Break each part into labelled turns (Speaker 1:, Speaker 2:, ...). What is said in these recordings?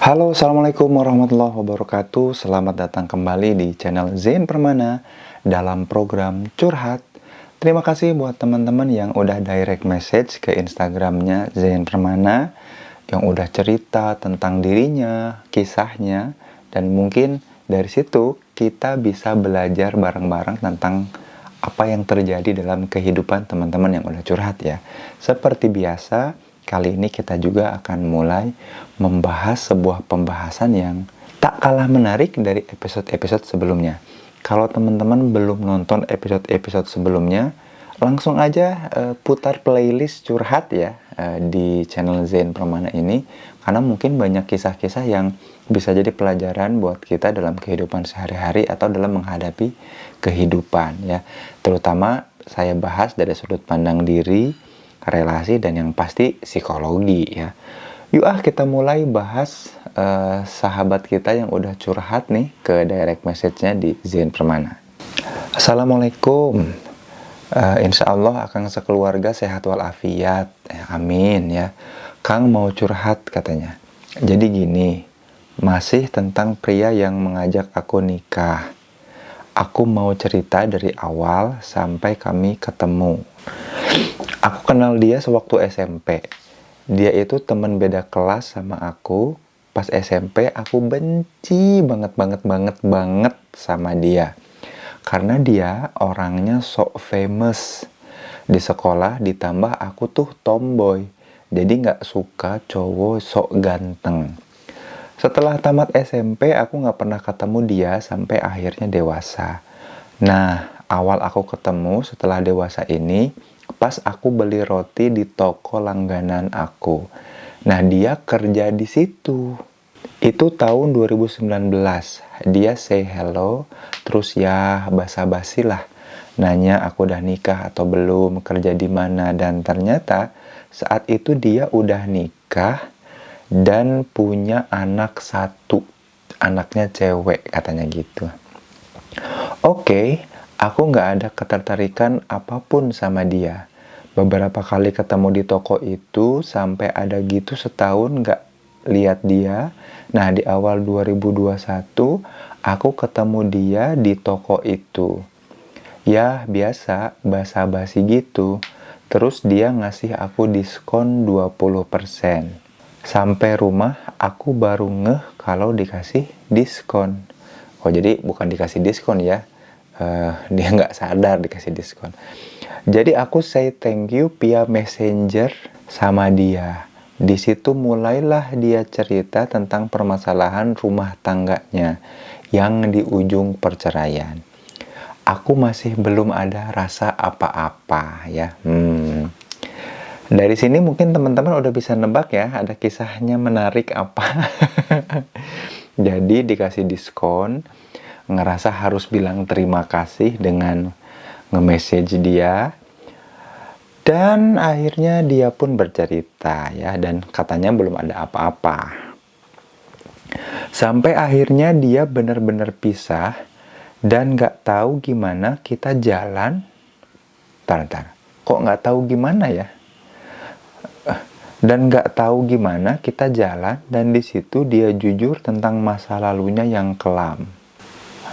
Speaker 1: Halo, Assalamualaikum warahmatullahi wabarakatuh. Selamat datang kembali di channel Zain Permana dalam program Curhat. Terima kasih buat teman-teman yang udah direct message ke Instagramnya Zain Permana, yang udah cerita tentang dirinya, kisahnya, dan mungkin dari situ kita bisa belajar bareng-bareng tentang apa yang terjadi dalam kehidupan teman-teman yang udah curhat ya. Seperti biasa, kali ini kita juga akan mulai membahas sebuah pembahasan yang tak kalah menarik dari episode-episode sebelumnya. Kalau teman-teman belum nonton episode-episode sebelumnya, langsung aja putar playlist curhat ya di channel Zain Permana ini, karena mungkin banyak kisah-kisah yang bisa jadi pelajaran buat kita dalam kehidupan sehari-hari atau dalam menghadapi kehidupan ya. Terutama saya bahas dari sudut pandang diri, relasi, dan yang pasti psikologi ya. Yuk kita mulai bahas sahabat kita yang udah curhat nih ke direct message-nya di Zain Permana. Assalamualaikum. Insya Allah akan sekeluarga sehat walafiat. Amin ya. Kang mau curhat katanya. Jadi gini, masih tentang pria yang mengajak aku nikah. Aku mau cerita dari awal sampai kami ketemu. Aku kenal dia sewaktu SMP. Dia itu teman beda kelas sama aku. Pas SMP aku benci banget sama dia. Karena dia orangnya sok famous. Di sekolah ditambah aku tuh tomboy. Jadi nggak suka cowok sok ganteng. Setelah tamat SMP, aku nggak pernah ketemu dia sampai akhirnya dewasa. Nah, awal aku ketemu setelah dewasa ini, pas aku beli roti di toko langganan aku. Nah, dia kerja di situ. Itu tahun 2019. Dia say hello, terus ya basa-basi lah. Nanya aku udah nikah atau belum, kerja di mana, dan ternyata saat itu dia udah nikah dan punya anak satu. Anaknya cewek katanya gitu. Oke, aku nggak ada ketertarikan apapun sama dia. Beberapa kali ketemu di toko itu, sampai ada gitu setahun nggak lihat dia. Nah, di awal 2021, aku ketemu dia di toko itu. Ya, biasa, basa-basi gitu. Terus dia ngasih aku diskon 20%. Sampai rumah, aku baru ngeh kalau dikasih diskon. Oh, jadi bukan dikasih diskon ya. Dia nggak sadar dikasih diskon. Jadi aku say thank you via messenger sama dia. Di situ mulailah dia cerita tentang permasalahan rumah tangganya yang di ujung perceraian. Aku masih belum ada rasa apa-apa ya. Dari sini mungkin teman-teman udah bisa nebak ya, ada kisahnya menarik apa. Jadi dikasih diskon, ngerasa harus bilang terima kasih dengan nge-message dia. Dan akhirnya dia pun bercerita ya, dan katanya belum ada apa-apa. Sampai akhirnya dia benar-benar pisah dan gak tahu gimana kita jalan. Bentar. Kok gak tahu gimana ya? Dan gak tahu gimana kita jalan, dan di situ dia jujur tentang masa lalunya yang kelam.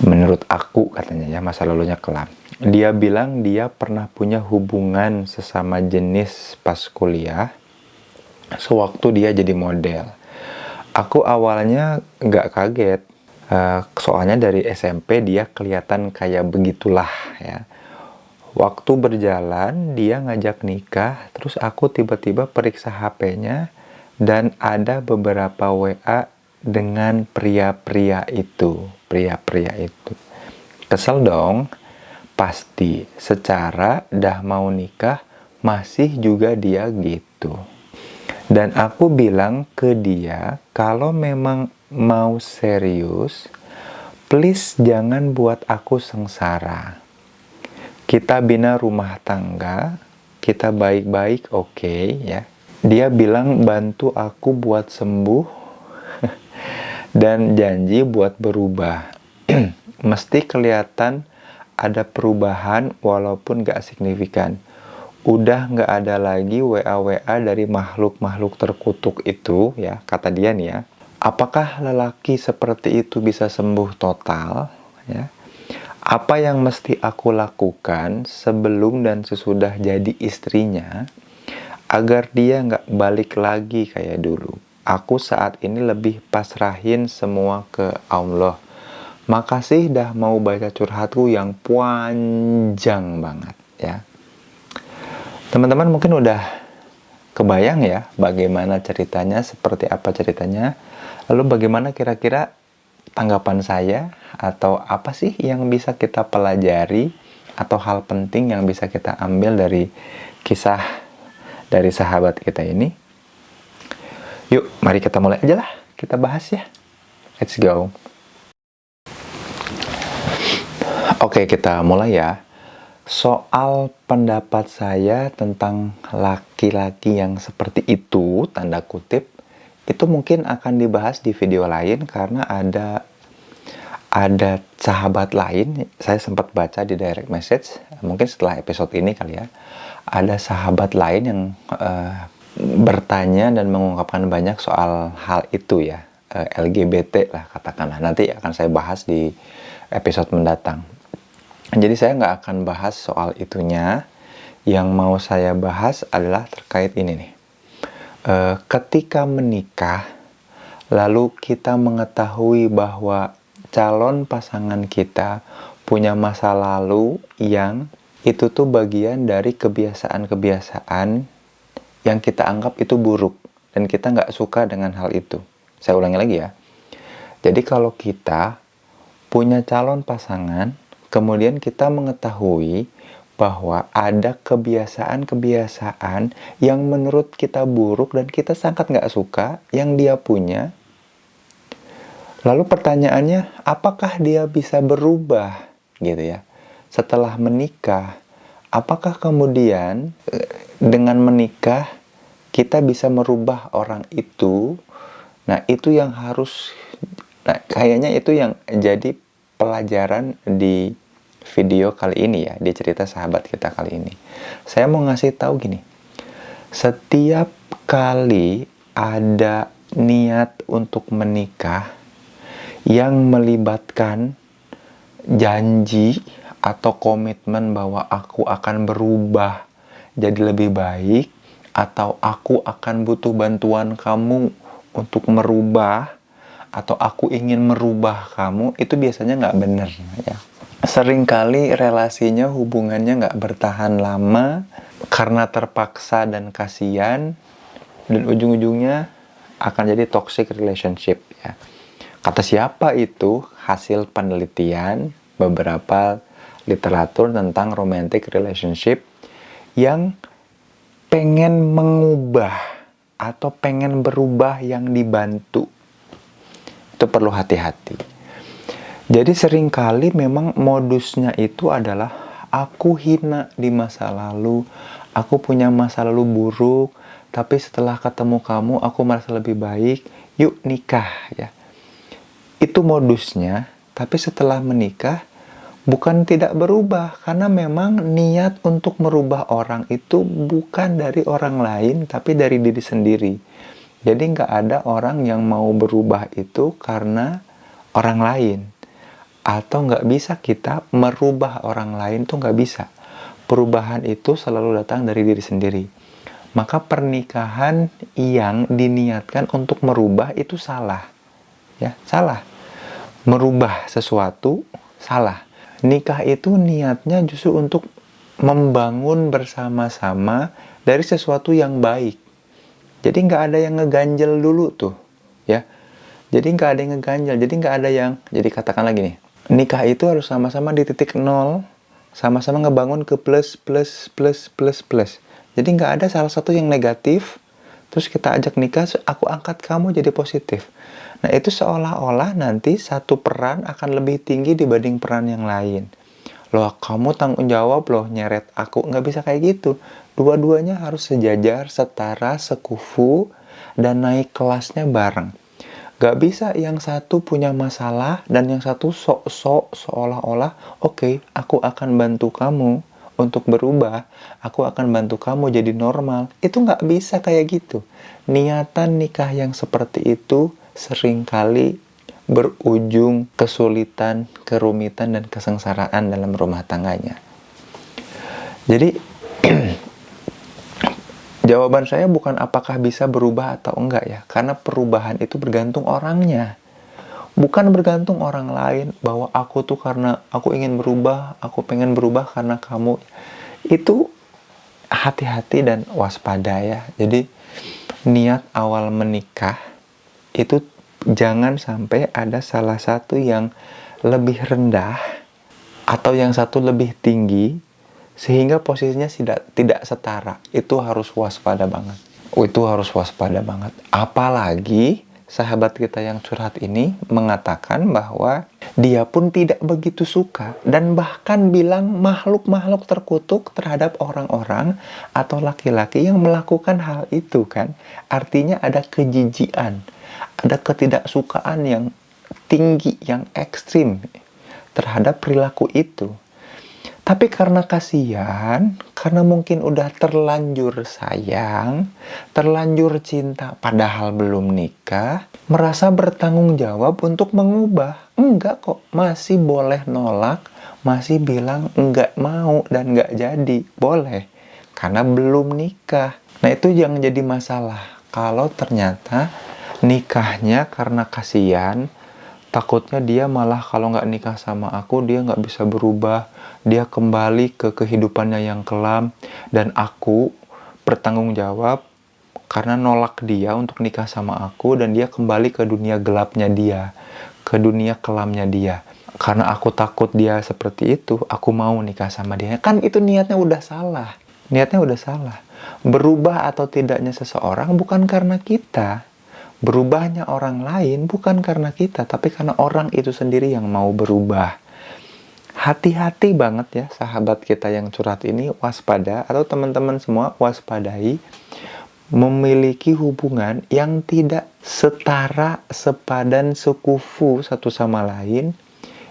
Speaker 1: Menurut aku katanya ya, masa lalunya kelam. Dia bilang dia pernah punya hubungan sesama jenis pas kuliah, sewaktu dia jadi model. Aku awalnya gak kaget, soalnya dari SMP dia kelihatan kayak begitulah ya. Waktu berjalan, dia ngajak nikah, terus aku tiba-tiba periksa HP-nya, dan ada beberapa WA dengan pria-pria itu. Kesel dong, pasti. Secara dah mau nikah, masih juga dia gitu. Dan aku bilang ke dia, kalau memang mau serius, please jangan buat aku sengsara. Kita bina rumah tangga, kita baik-baik, oke ya. Dia bilang bantu aku buat sembuh dan janji buat berubah. Mesti kelihatan ada perubahan walaupun gak signifikan. Udah gak ada lagi WA-WA dari makhluk-makhluk terkutuk itu ya, kata dia nih ya. Apakah lelaki seperti itu bisa sembuh total? Ya. Apa yang mesti aku lakukan sebelum dan sesudah jadi istrinya agar dia nggak balik lagi kayak dulu? Aku saat ini lebih pasrahin semua ke Allah. Makasih dah mau baca curhatku yang panjang banget ya. Teman-teman mungkin udah kebayang ya bagaimana ceritanya, seperti apa ceritanya. Lalu bagaimana kira-kira tanggapan saya, atau apa sih yang bisa kita pelajari atau hal penting yang bisa kita ambil dari kisah dari sahabat kita ini? Yuk, mari kita mulai aja lah. Kita bahas ya. Let's go. Oke, kita mulai ya. Soal pendapat saya tentang laki-laki yang seperti itu, tanda kutip, itu mungkin akan dibahas di video lain karena ada sahabat lain, saya sempat baca di direct message, mungkin setelah episode ini kali ya, ada sahabat lain yang bertanya dan mengungkapkan banyak soal hal itu ya, LGBT lah katakanlah. Nanti akan saya bahas di episode mendatang. Jadi saya nggak akan bahas soal itunya. Yang mau saya bahas adalah terkait ini nih. Ketika menikah, lalu kita mengetahui bahwa calon pasangan kita punya masa lalu yang itu tuh bagian dari kebiasaan-kebiasaan yang kita anggap itu buruk dan kita nggak suka dengan hal itu. Saya ulangi lagi ya. Jadi kalau kita punya calon pasangan, kemudian kita mengetahui bahwa ada kebiasaan-kebiasaan yang menurut kita buruk dan kita sangat nggak suka yang dia punya. Lalu pertanyaannya, apakah dia bisa berubah gitu ya setelah menikah? Apakah kemudian dengan menikah kita bisa merubah orang itu? Nah, itu yang harus, kayaknya itu yang jadi pelajaran di video kali ini ya, di cerita sahabat kita kali ini. Saya mau ngasih tahu gini. Setiap kali ada niat untuk menikah yang melibatkan janji atau komitmen bahwa aku akan berubah jadi lebih baik, atau aku akan butuh bantuan kamu untuk merubah, atau aku ingin merubah kamu, itu biasanya nggak benar ya. Seringkali relasinya, hubungannya nggak bertahan lama karena terpaksa dan kasihan, dan ujung-ujungnya akan jadi toxic relationship ya. Kata siapa itu? Hasil penelitian beberapa literatur tentang romantic relationship yang pengen mengubah atau pengen berubah yang dibantu. Itu perlu hati-hati. Jadi seringkali memang modusnya itu adalah aku hina di masa lalu, aku punya masa lalu buruk, tapi setelah ketemu kamu aku merasa lebih baik, yuk nikah ya. Itu modusnya, tapi setelah menikah bukan tidak berubah, karena memang niat untuk merubah orang itu bukan dari orang lain, tapi dari diri sendiri. Jadi nggak ada orang yang mau berubah itu karena orang lain. Atau nggak bisa kita merubah orang lain, tuh nggak bisa. Perubahan itu selalu datang dari diri sendiri. Maka pernikahan yang diniatkan untuk merubah itu salah. Ya, salah. Merubah sesuatu salah. Nikah itu niatnya justru untuk membangun bersama-sama dari sesuatu yang baik. Jadi nggak ada yang ngeganjel dulu tuh, ya. Jadi nggak ada yang ngeganjel. Jadi nggak ada yang, jadi katakanlah gini, nikah itu harus sama-sama di titik nol, sama-sama ngebangun ke plus. Jadi nggak ada salah satu yang negatif, terus kita ajak nikah, aku angkat kamu jadi positif. Nah, itu seolah-olah nanti satu peran akan lebih tinggi dibanding peran yang lain. Loh, kamu tanggung jawab loh nyeret aku. Nggak bisa kayak gitu. Dua-duanya harus sejajar, setara, sekufu, dan naik kelasnya bareng. Gak bisa yang satu punya masalah dan yang satu sok-sok seolah-olah oke, aku akan bantu kamu untuk berubah, aku akan bantu kamu jadi normal. Itu gak bisa kayak gitu. Niatan nikah yang seperti itu seringkali berujung kesulitan, kerumitan, dan kesengsaraan dalam rumah tangganya. Jadi, jawaban saya bukan apakah bisa berubah atau enggak ya, karena perubahan itu bergantung orangnya. Bukan bergantung orang lain, bahwa aku tuh karena aku ingin berubah, aku pengen berubah karena kamu. Itu hati-hati dan waspada ya. Jadi niat awal menikah itu jangan sampai ada salah satu yang lebih rendah atau yang satu lebih tinggi sehingga posisinya tidak setara. Itu harus waspada banget. Itu harus waspada banget. Apalagi sahabat kita yang curhat ini mengatakan bahwa dia pun tidak begitu suka dan bahkan bilang makhluk-makhluk terkutuk terhadap orang-orang atau laki-laki yang melakukan hal itu kan. Artinya ada kejijian, ada ketidaksukaan yang tinggi, yang ekstrim terhadap perilaku itu. Tapi karena kasihan, karena mungkin udah terlanjur sayang, terlanjur cinta padahal belum nikah, merasa bertanggung jawab untuk mengubah. Enggak kok, masih boleh nolak, masih bilang enggak mau dan enggak jadi. Boleh, karena belum nikah. Nah itu yang jadi masalah. Kalau ternyata nikahnya karena kasihan, takutnya dia malah kalau nggak nikah sama aku, dia nggak bisa berubah. Dia kembali ke kehidupannya yang kelam. Dan aku bertanggung jawab karena nolak dia untuk nikah sama aku. Dan dia kembali ke dunia gelapnya dia, ke dunia kelamnya dia. Karena aku takut dia seperti itu, aku mau nikah sama dia. Kan itu niatnya udah salah. Niatnya udah salah. Berubah atau tidaknya seseorang bukan karena kita. Berubahnya orang lain bukan karena kita, tapi karena orang itu sendiri yang mau berubah. Hati-hati banget ya sahabat kita yang curhat ini, waspada, atau teman-teman semua waspadai memiliki hubungan yang tidak setara, sepadan, sekufu satu sama lain,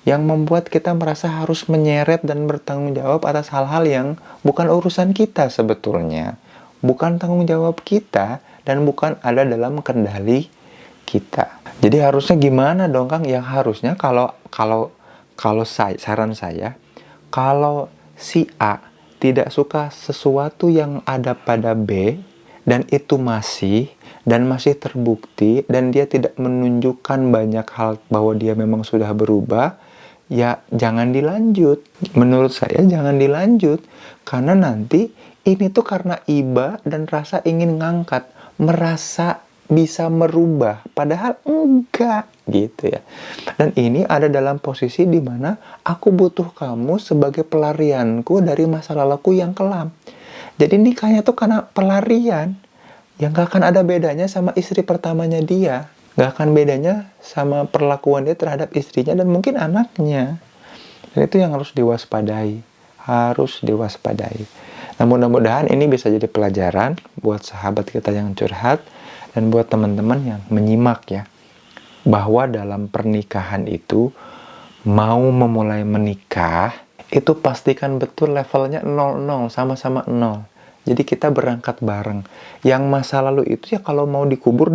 Speaker 1: yang membuat kita merasa harus menyeret dan bertanggung jawab atas hal-hal yang bukan urusan kita sebetulnya, bukan tanggung jawab kita, dan bukan ada dalam kendali kita. Jadi harusnya gimana dong Kang? Yang harusnya saran saya, kalau si A tidak suka sesuatu yang ada pada B dan itu masih terbukti dan dia tidak menunjukkan banyak hal bahwa dia memang sudah berubah, ya jangan dilanjut. Menurut saya jangan dilanjut, karena nanti ini tuh karena iba dan rasa ingin ngangkat, merasa bisa merubah, padahal enggak gitu ya. Dan ini ada dalam posisi di mana aku butuh kamu sebagai pelarianku dari masa laluku yang kelam. Jadi nikahnya tuh karena pelarian, yang gak akan ada bedanya sama istri pertamanya dia, gak akan bedanya sama perlakuan dia terhadap istrinya dan mungkin anaknya. Dan itu yang harus diwaspadai, Nah mudah-mudahan ini bisa jadi pelajaran buat sahabat kita yang curhat dan buat teman-teman yang menyimak ya, bahwa dalam pernikahan itu, mau memulai menikah itu pastikan betul levelnya 0-0, sama-sama 0. Jadi kita berangkat bareng. Yang masa lalu itu ya kalau mau dikubur,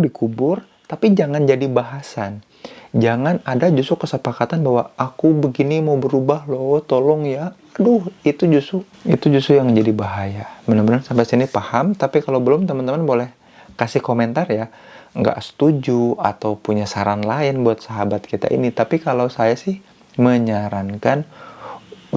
Speaker 1: tapi jangan jadi bahasan. Jangan ada justru kesepakatan bahwa aku begini mau berubah loh, tolong ya. Aduh, itu justru yang jadi bahaya. Benar-benar sampai sini paham, tapi kalau belum teman-teman boleh kasih komentar ya. Nggak setuju atau punya saran lain buat sahabat kita ini. Tapi kalau saya sih menyarankan,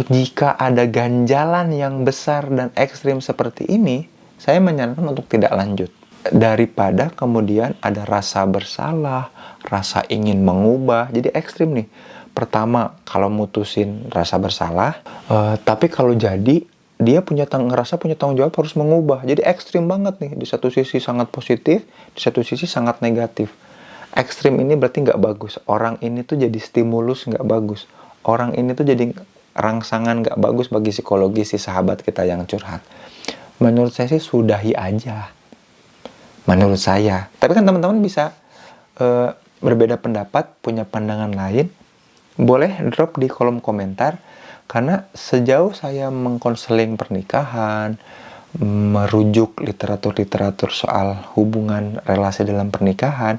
Speaker 1: jika ada ganjalan yang besar dan ekstrim seperti ini, saya menyarankan untuk tidak lanjut. Daripada kemudian ada rasa bersalah, rasa ingin mengubah. Jadi ekstrim nih. Pertama, kalau mutusin rasa bersalah, tapi kalau jadi dia ngerasa punya tanggung jawab harus mengubah. Jadi ekstrim banget nih. Di satu sisi sangat positif, di satu sisi sangat negatif. Ekstrim ini berarti nggak bagus. Orang ini tuh jadi stimulus nggak bagus. Orang ini tuh jadi rangsangan nggak bagus bagi psikologi si sahabat kita yang curhat. Menurut saya sih sudahi aja. Menurut saya. Tapi kan teman-teman bisa berbeda pendapat, punya pandangan lain. Boleh drop di kolom komentar. Karena sejauh saya mengkonseling pernikahan, merujuk literatur-literatur soal hubungan relasi dalam pernikahan,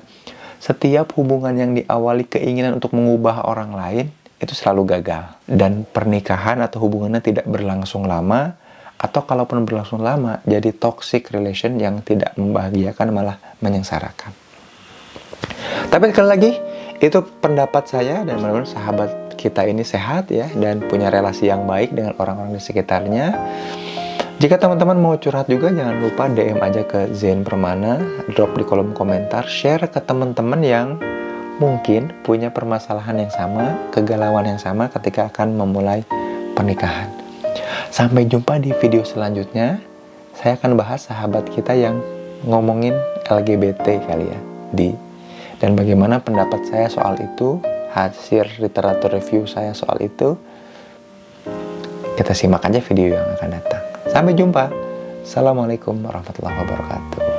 Speaker 1: setiap hubungan yang diawali keinginan untuk mengubah orang lain itu selalu gagal. Dan pernikahan atau hubungannya tidak berlangsung lama, atau kalaupun berlangsung lama, jadi toxic relation yang tidak membahagiakan, malah menyengsarakan. Tapi sekali lagi, itu pendapat saya, dan mudah-mudahan sahabat kita ini sehat ya, dan punya relasi yang baik dengan orang-orang di sekitarnya. Jika teman-teman mau curhat juga, jangan lupa DM aja ke Zain Permana, drop di kolom komentar, share ke teman-teman yang mungkin punya permasalahan yang sama, kegalauan yang sama ketika akan memulai pernikahan. Sampai jumpa di video selanjutnya. Saya akan bahas sahabat kita yang ngomongin LGBT kali ya, dan bagaimana pendapat saya soal itu, hasil literatur review saya soal itu. Kita simak aja video yang akan datang. Sampai jumpa. Assalamualaikum warahmatullahi wabarakatuh.